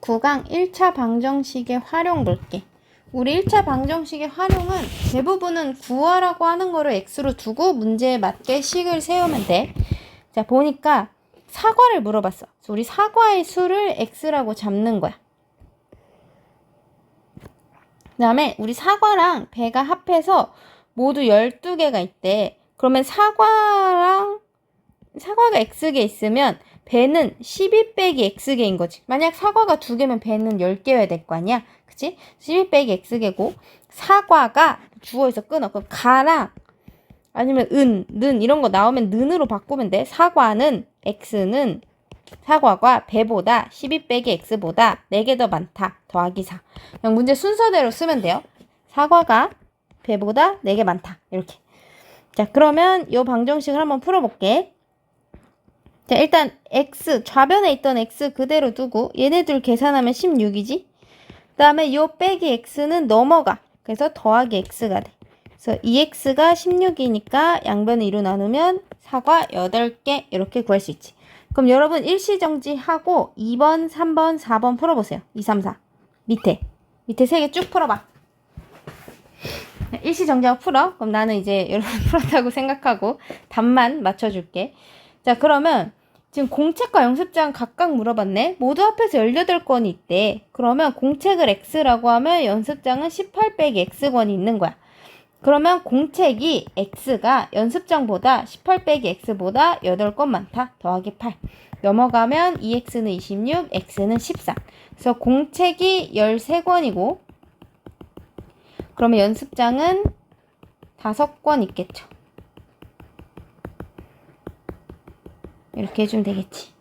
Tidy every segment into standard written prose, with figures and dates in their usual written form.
19강 1차 방정식의 활용 볼게. 우리 1차 방정식의 활용은 대부분은 구하라고 하는 거를 x로 두고 문제에 맞게 식을 세우면 돼. 자, 보니까 사과를 물어봤어. 그래서 우리 사과의 수를 x라고 잡는 거야. 그 다음에 우리 사과랑 배가 합해서 모두 12개가 있대. 그러면 사과가 x개 있으면 배는 12 빼기 x개인 거지. 만약 사과가 2개면 배는 10개여야 될 거 아니야? 그치? 12 빼기 x개고 사과가 주어에서 끊어. 그럼 가랑 아니면 는 이런 거 나오면 는으로 바꾸면 돼. 사과는 x는 사과가 배보다 12 빼기 x보다 4개 더 많다. 더하기 4. 그냥 문제 순서대로 쓰면 돼요. 사과가 배보다 4개 많다. 이렇게. 자, 그러면 이 방정식을 한번 풀어볼게. 자, 일단 x, 좌변에 있던 x 그대로 두고 얘네들 계산하면 16이지? 그 다음에 요 빼기 x는 넘어가. 그래서 더하기 x가 돼. 그래서 2x가 16이니까 양변을 2로 나누면 사과 8개 이렇게 구할 수 있지. 그럼 여러분 일시정지하고 2번, 3번, 4번 풀어보세요. 2, 3, 4. 밑에 3개 쭉 풀어봐. 일시정지하고 풀어. 그럼 나는 이제 여러분 풀었다고 생각하고 답만 맞춰줄게. 자, 그러면 지금 공책과 연습장 각각 물어봤네. 모두 합해서 18권이 있대. 그러면 공책을 x라고 하면 연습장은 18 빼기 x권이 있는 거야. 그러면 공책이 x가 연습장보다 18 빼기 x보다 8권 많다. 더하기 8. 넘어가면 2x는 26, x는 13. 그래서 공책이 13권이고 그러면 연습장은 5권 있겠죠. 이렇게 해주면 되겠지.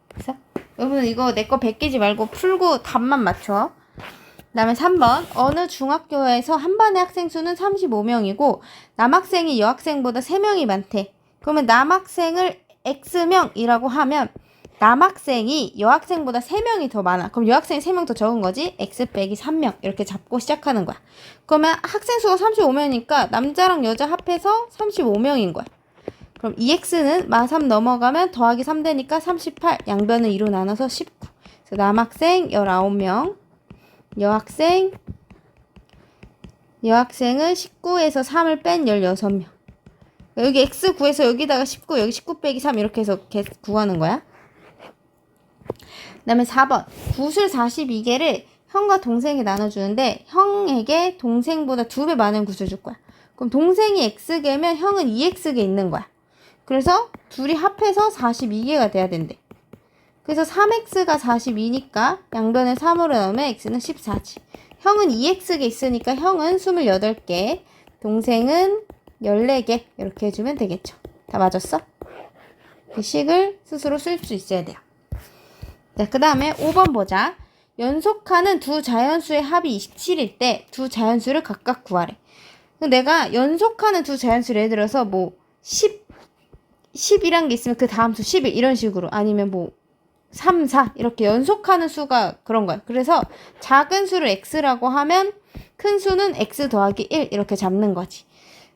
그래서 여러분 이거 내 거 베끼지 말고 풀고 답만 맞춰. 그 다음에 3번. 어느 중학교에서 한 반의 학생 수는 35명이고 남학생이 여학생보다 3명이 많대. 그러면 남학생을 X명이라고 하면 남학생이 여학생보다 3명이 더 많아. 그럼 여학생이 3명 더 적은 거지? X 빼기 3명 이렇게 잡고 시작하는 거야. 그러면 학생 수가 35명이니까 남자랑 여자 합해서 35명인 거야. 그럼 2x는 마3 넘어가면 더하기 3 되니까 38. 양변을 2로 나눠서 19. 그래서 남학생 19명. 여학생은 19에서 3을 뺀 16명. 여기 x 구해서 여기다가 19, 여기 19 빼기 3 이렇게 해서 구하는 거야. 그 다음에 4번. 굿을 42개를 형과 동생이 나눠주는데 형에게 동생보다 2배 많은 굿을 줄 거야. 그럼 동생이 x개면 형은 2x개 있는 거야. 그래서 둘이 합해서 42개가 돼야 된대. 그래서 3x가 42니까 양변을 3으로 넣으면 x는 14지. 형은 2x개 있으니까 형은 28개, 동생은 14개 이렇게 해주면 되겠죠. 다 맞았어? 그 식을 스스로 쓸 수 있어야 돼요. 자, 그 다음에 5번 보자. 연속하는 두 자연수의 합이 27일 때 두 자연수를 각각 구하래. 내가 연속하는 두 자연수를 예를 들어서 뭐 10이란 게 있으면 그 다음 수 11 이런 식으로 아니면 뭐 3, 4 이렇게 연속하는 수가 그런 거야. 그래서 작은 수를 x라고 하면 큰 수는 x 더하기 1 이렇게 잡는 거지.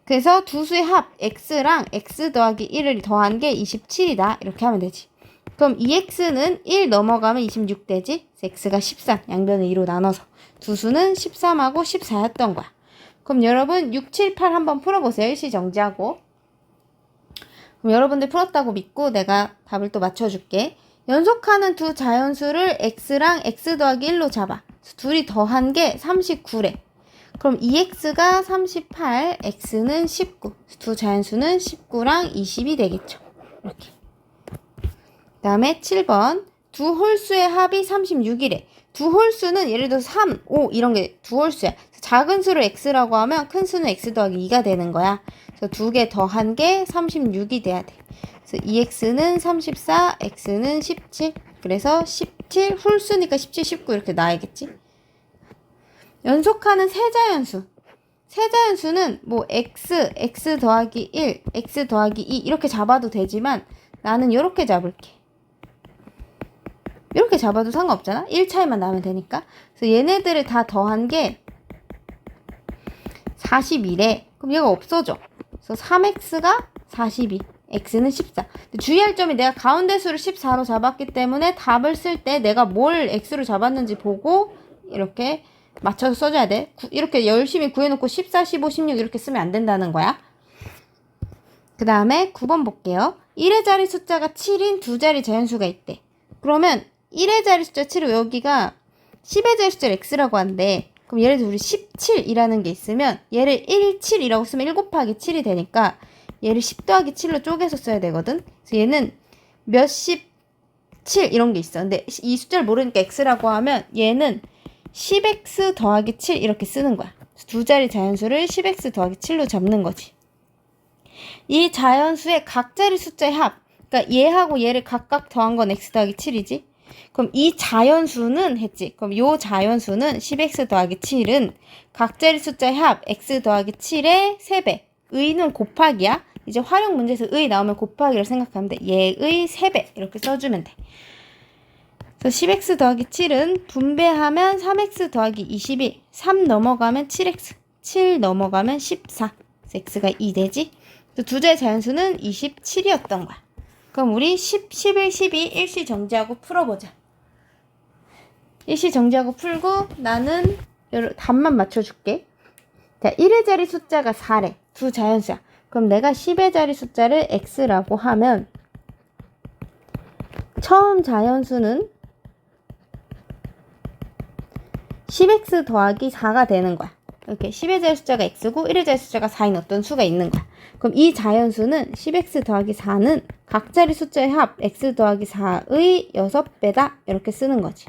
그래서 두 수의 합 x랑 x 더하기 1을 더한 게 27이다 이렇게 하면 되지. 그럼 2x는 1 넘어가면 26 되지. x가 13 양변을 2로 나눠서 두 수는 13하고 14였던 거야. 그럼 여러분 6, 7, 8 한번 풀어보세요. 일시정지하고. 그럼 여러분들 풀었다고 믿고 내가 답을 또 맞춰줄게. 연속하는 두 자연수를 x랑 x 더하기 1로 잡아. 둘이 더한 게 39래. 그럼 2x가 38, x는 19. 두 자연수는 19랑 20이 되겠죠. 이렇게. 그 다음에 7번. 두 홀수의 합이 36이래. 두 홀수는 예를 들어서 3, 5 이런 게 두 홀수야. 작은 수를 x라고 하면 큰 수는 x 더하기 2가 되는 거야. 그래서 두 개 더한 게 36이 돼야 돼. 그래서 2x는 34, x는 17. 그래서 17, 홀수니까 17, 19 이렇게 나와야겠지. 연속하는 세자연수. 세자연수는 뭐 x 더하기 1, x 더하기 2 이렇게 잡아도 되지만 나는 이렇게 잡을게. 이렇게 잡아도 상관없잖아. 1 차이만 나면 되니까. 그래서 얘네들을 다 더한 게 41에 그럼 얘가 없어져. 그래서 3x가 42. x는 14. 주의할 점이 내가 가운데 수를 14로 잡았기 때문에 답을 쓸 때 내가 뭘 x로 잡았는지 보고 이렇게 맞춰서 써줘야 돼. 이렇게 열심히 구해놓고 14, 15, 16 이렇게 쓰면 안 된다는 거야. 그 다음에 9번 볼게요. 1의 자리 숫자가 7인 두 자리 자연수가 있대. 그러면 1의 자리 숫자 7은 여기가 10의 자리 숫자를 x라고 하는데, 그럼 예를 들어 우리 17이라는 게 있으면 얘를 1, 7이라고 쓰면 1 곱하기 7이 되니까 얘를 10 더하기 7로 쪼개서 써야 되거든. 그래서 얘는 몇십 7 이런 게 있어. 근데 이 숫자를 모르니까 x라고 하면 얘는 10x 더하기 7 이렇게 쓰는 거야. 두 자리 자연수를 10x 더하기 7로 잡는 거지. 이 자연수의 각 자리 숫자의 합, 그러니까 얘하고 얘를 각각 더한 건 x 더하기 7이지. 그럼 이 자연수는 했지. 그럼 요 자연수는 10x 더하기 7은 각 자리 숫자의 합 x 더하기 7의 3배. 의는 곱하기야. 이제 활용 문제에서 의 나오면 곱하기를 생각하면 돼. 얘의 3배 이렇게 써주면 돼. 그래서 10x 더하기 7은 분배하면 3x 더하기 21, 3 넘어가면 7x, 7 넘어가면 14. 그래서 x가 2 되지. 두 자의 자연수는 27이었던 거야. 그럼 우리 10, 11, 12 일시 정지하고 풀어보자. 일시 정지하고 풀고 나는 답만 맞춰줄게. 자, 1의 자리 숫자가 4래. 두 자연수야. 그럼 내가 10의 자리 숫자를 x라고 하면 처음 자연수는 10x 더하기 4가 되는 거야. 이렇게 10의 자리 숫자가 x고 1의 자리 숫자가 4인 어떤 수가 있는 거야. 그럼 이 자연수는 10x 더하기 4는 각 자리 숫자의 합 x 더하기 4의 6배다. 이렇게 쓰는 거지.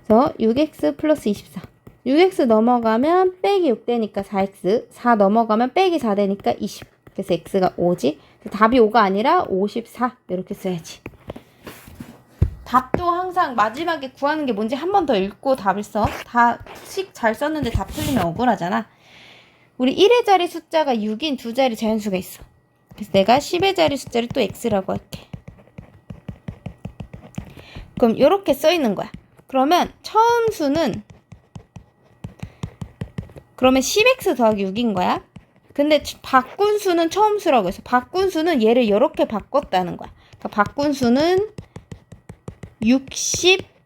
그래서 6x 플러스 24. 6x 넘어가면 빼기 6 되니까 4x. 4 넘어가면 빼기 4 되니까 20. 그래서 x가 5지. 답이 5가 아니라 54. 이렇게 써야지. 답도 항상 마지막에 구하는 게 뭔지 한 번 더 읽고 답을 써. 다 식 잘 썼는데 답 틀리면 억울하잖아. 우리 1의 자리 숫자가 6인 두 자리 자연수가 있어. 그래서 내가 10의 자리 숫자를 또 x라고 할게. 그럼 이렇게 써 있는 거야. 그러면 처음 수는 그러면 10x 더하기 6인 거야. 근데 바꾼 수는 처음 수라고 해서 바꾼 수는 얘를 이렇게 바꿨다는 거야. 그러니까 바꾼 수는 60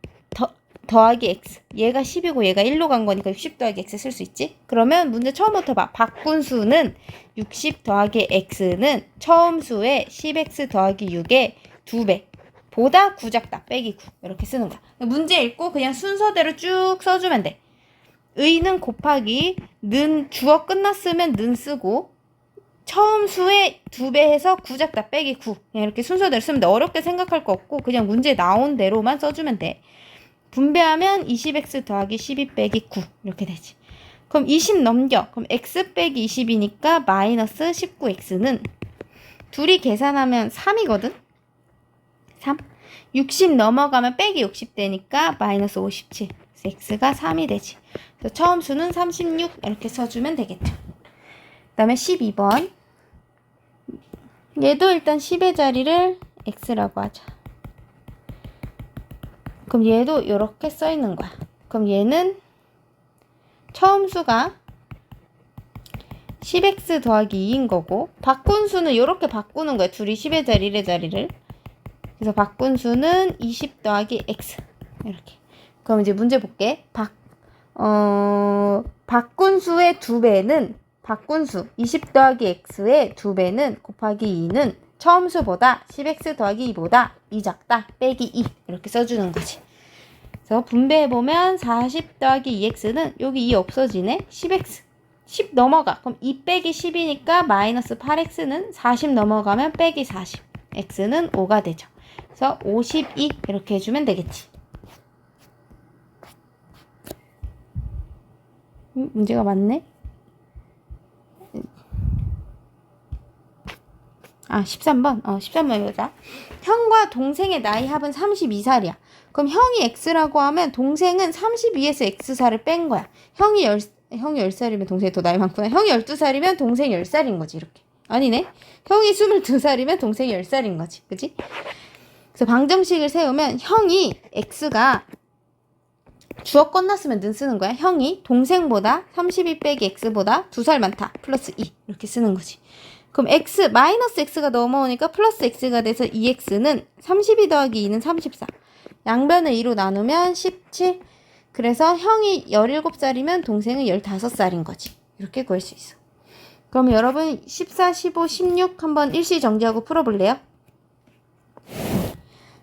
더하기 x. 얘가 10이고 얘가 1로 간 거니까 60 더하기 x 쓸 수 있지? 그러면 문제 처음부터 봐. 바꾼 수는 60 더하기 x는 처음 수의 10x 더하기 6의 2배. 보다 9 작다. 빼기 9. 이렇게 쓰는 거야. 문제 읽고 그냥 순서대로 쭉 써주면 돼. 의는 곱하기, 는 주어 끝났으면 는 쓰고 처음 수의 2배 해서 9 작다 빼기 9. 그냥 이렇게 순서대로 쓰면 돼. 어렵게 생각할 거 없고 그냥 문제 나온 대로만 써주면 돼. 분배하면 20x 더하기 12 빼기 9 이렇게 되지. 그럼 20 넘겨. 그럼 x 빼기 20이니까 마이너스 19x는 둘이 계산하면 3이거든. 3. 60 넘어가면 빼기 60 되니까 마이너스 57. 그래서 x가 3이 되지. 그래서 처음 수는 36 이렇게 써주면 되겠죠. 그 다음에 12번. 얘도 일단 10의 자리를 x라고 하자. 그럼 얘도 이렇게 써 있는 거야. 그럼 얘는 처음 수가 10x 더하기 2인 거고 바꾼 수는 이렇게 바꾸는 거야. 둘이 10의 자리, 1의 자리를. 그래서 바꾼 수는 20 더하기 x 이렇게. 그럼 이제 문제 볼게. 바꾼 수의 2배는 바꾼 수 20 더하기 x의 2배는 곱하기 2는 처음 수보다 10x 더하기 2보다 2 작다 빼기 2 이렇게 써주는 거지. 그래서 분배해보면 40 더하기 2x는 여기 2 없어지네. 10x 10 넘어가. 그럼 2 빼기 10이니까 마이너스 8x는 40 넘어가면 빼기 40. x는 5가 되죠. 그래서 52 이렇게 해주면 되겠지. 문제가 맞네. 13번. 13번 보자. 형과 동생의 나이 합은 32살이야. 그럼 형이 x라고 하면 동생은 32에서 x살을 뺀 거야. 형이 10살이면 동생이 더 나이 많구나. 형이 12살이면 동생이 10살인 거지. 이렇게. 아니네. 형이 22살이면 동생이 10살인 거지. 그치? 그래서 방정식을 세우면 형이 x가 주어 끝났으면 는 쓰는 거야. 형이 동생보다 32 빼기 x보다 2살 많다. 플러스 2. 이렇게 쓰는 거지. 그럼 x, 마이너스 x가 넘어오니까 플러스 x가 돼서 2x는 32 더하기 2는 34. 양변을 2로 나누면 17. 그래서 형이 17살이면 동생은 15살인 거지. 이렇게 구할 수 있어. 그럼 여러분 14, 15, 16 한번 일시정지하고 풀어볼래요?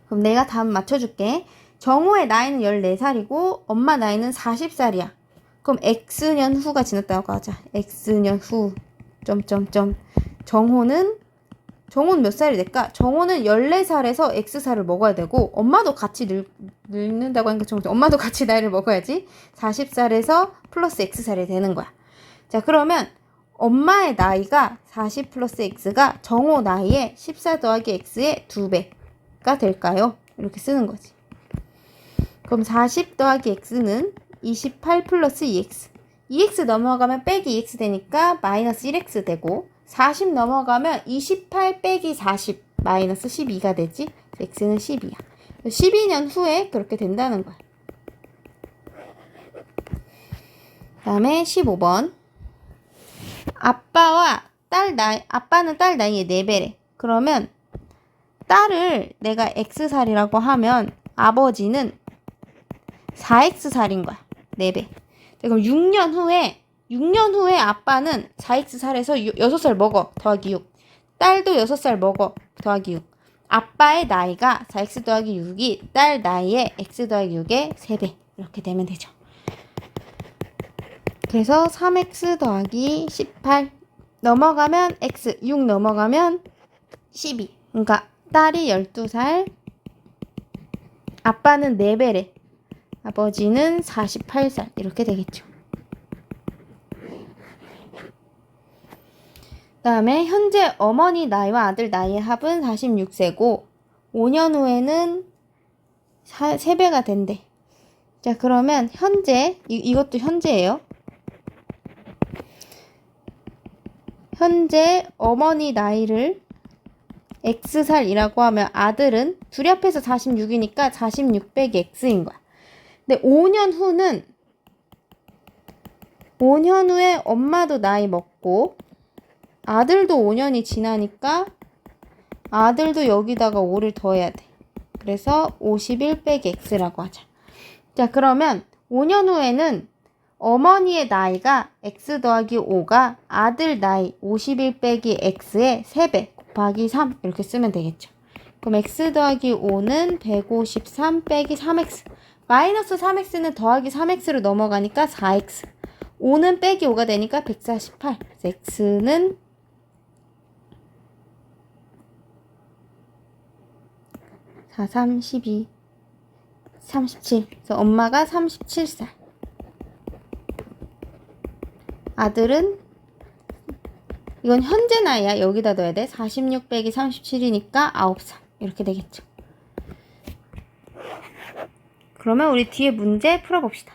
그럼 내가 답 맞춰줄게. 정호의 나이는 14살이고 엄마 나이는 40살이야. 그럼 x년 후가 지났다고 하자. x년 후 정호는 몇 살이 될까? 정호는 14살에서 x살을 먹어야 되고 엄마도 같이 늙는다고 하니까 엄마도 같이 나이를 먹어야지. 40살에서 플러스 x살이 되는 거야. 자, 그러면 엄마의 나이가 40 플러스 x가 정호 나이의 14 더하기 x의 2배가 될까요? 이렇게 쓰는 거지. 그럼 40 더하기 x는 28 플러스 2x. 2x 넘어가면 빼기 2x 되니까 마이너스 1x 되고 40 넘어가면 28 빼기 40 마이너스 12가 되지. x는 10이야. 12년 후에 그렇게 된다는 거야. 그 다음에 15번. 아빠는 딸 나이의 4배래. 그러면 딸을 내가 x살이라고 하면 아버지는 4x살인 거야. 4배. 그럼 6년 후에 아빠는 4x살에서 6살 먹어. 더하기 6. 딸도 6살 먹어. 더하기 6. 아빠의 나이가 4x 더하기 6이 딸 나이의 x 더하기 6의 3배. 이렇게 되면 되죠. 그래서 3x 더하기 18 넘어가면 x, 6 넘어가면 12. 그러니까 딸이 12살, 아빠는 4배래. 아버지는 48살. 이렇게 되겠죠. 그 다음에 현재 어머니 나이와 아들 나이의 합은 46세고 5년 후에는 3배가 된대. 자, 그러면 현재, 이것도 현재예요. 현재 어머니 나이를 x살이라고 하면 아들은 둘이 합해서 46이니까 46 빼기 x인 거야. 근데 5년 후에 엄마도 나이 먹고 아들도 5년이 지나니까 아들도 여기다가 5를 더해야 돼. 그래서 51 빼기 x라고 하자. 자, 그러면 5년 후에는 어머니의 나이가 x 더하기 5가 아들 나이 51 빼기 x의 3배 곱하기 3 이렇게 쓰면 되겠죠. 그럼 x 더하기 5는 153 빼기 3x. 마이너스 3x는 더하기 3x로 넘어가니까 4x. 5는 빼기 5가 되니까 148. 그래서 x는 4, 3, 12, 37. 그래서 엄마가 37살. 아들은 이건 현재 나이야. 여기다 넣어야 돼. 46 빼기 37이니까 9살. 이렇게 되겠죠. 그러면 우리 뒤에 문제 풀어봅시다.